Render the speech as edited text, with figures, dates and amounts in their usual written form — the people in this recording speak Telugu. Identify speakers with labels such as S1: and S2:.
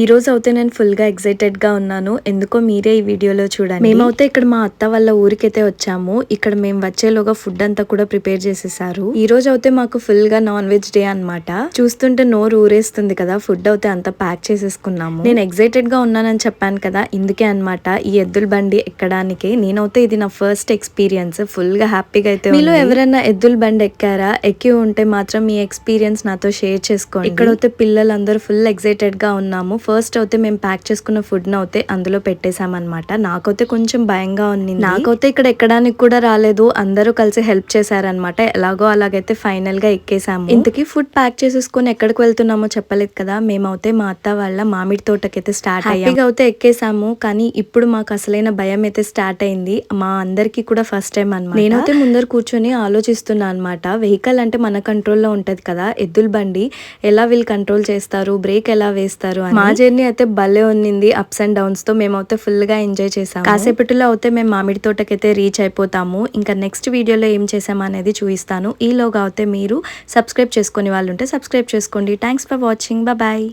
S1: ఈ రోజు అయితే నేను ఫుల్ గా ఎక్సైటెడ్ గా ఉన్నాను. ఎందుకో మీరే ఈ వీడియోలో చూడండి. మేమైతే ఇక్కడ మా అత్త వాళ్ళ ఊరికైతే వచ్చాము. ఇక్కడ మేము వచ్చేలోగా ఫుడ్ అంతా కూడా ప్రిపేర్ చేసేసారు. ఈ రోజు అయితే మాకు ఫుల్ గా నాన్ వెజ్ డే అన్నమాట. చూస్తుంటే నోరు ఊరేస్తుంది కదా. ఫుడ్ అయితే అంతా ప్యాక్ చేసేసుకున్నాము. నేను ఎక్సైటెడ్ గా ఉన్నానని చెప్పాను కదా, ఇందుకే అన్నమాట ఈ ఎద్దుల బండి ఎక్కడానికి. నేనైతే ఇది నా ఫస్ట్ ఎక్స్పీరియన్స్. ఫుల్ గా హ్యాపీగా అయితే మీలో ఎవరైనా ఎద్దుల బండి ఎక్కారా? ఎక్కి ఉంటే మాత్రం మీ ఎక్స్పీరియన్స్ నాతో షేర్ చేసుకోండి. ఇక్కడైతే పిల్లలందరూ ఫుల్ ఎక్సైటెడ్ గా ఉన్నాము. ఫస్ట్ అయితే మేము ప్యాక్ చేసుకున్న ఫుడ్ ను అయితే అందులో పెట్టేసామన్నమాట. నాకైతే కొంచెం భయంగా ఉంది. నాకైతే ఇక్కడ ఎక్కడానికి కూడా రాలేదు. అందరూ కలిసి హెల్ప్ చేశారనమాట. ఎలాగో అలాగైతే ఫైనల్ గా ఎక్కేసాము. ఇంతకీ ఫుడ్ ప్యాక్ చేసేసుకుని ఎక్కడికి వెళ్తున్నామో చెప్పలేదు కదా. మేమైతే మా అత్త వాళ్ళ మామిడి తోటకైతే స్టార్ట్ హ్యాపీగా అయితే ఎక్కేసాము. కానీ ఇప్పుడు మాకు అసలైన భయం అయితే స్టార్ట్ అయింది. మా అందరికి కూడా ఫస్ట్ టైం అన్నమాట. నేనైతే ముందర కూర్చొని ఆలోచిస్తున్నా అనమాట. వెహికల్ అంటే మన కంట్రోల్లో ఉంటది కదా, ఎద్దుల బండి ఎలా వీళ్ళు కంట్రోల్ చేస్తారు, బ్రేక్ ఎలా వేస్తారు అని. మా జర్నీ అయితే భలే ఉన్నింది. అప్స్ అండ్ డౌన్స్ తో మేమైతే ఫుల్ గా ఎంజాయ్ చేసాము. కాసేపట్లో అయితే మేము మామిడి తోటకైతే రీచ్ అయిపోతాము. ఇంకా నెక్స్ట్ వీడియోలో ఏం చేసాము అనేది చూపిస్తాను. ఈలోగా అయితే మీరు సబ్స్క్రైబ్ చేసుకునే వాళ్ళు ఉంటే సబ్స్క్రైబ్ చేసుకోండి. Thanks for watching. బాయ్.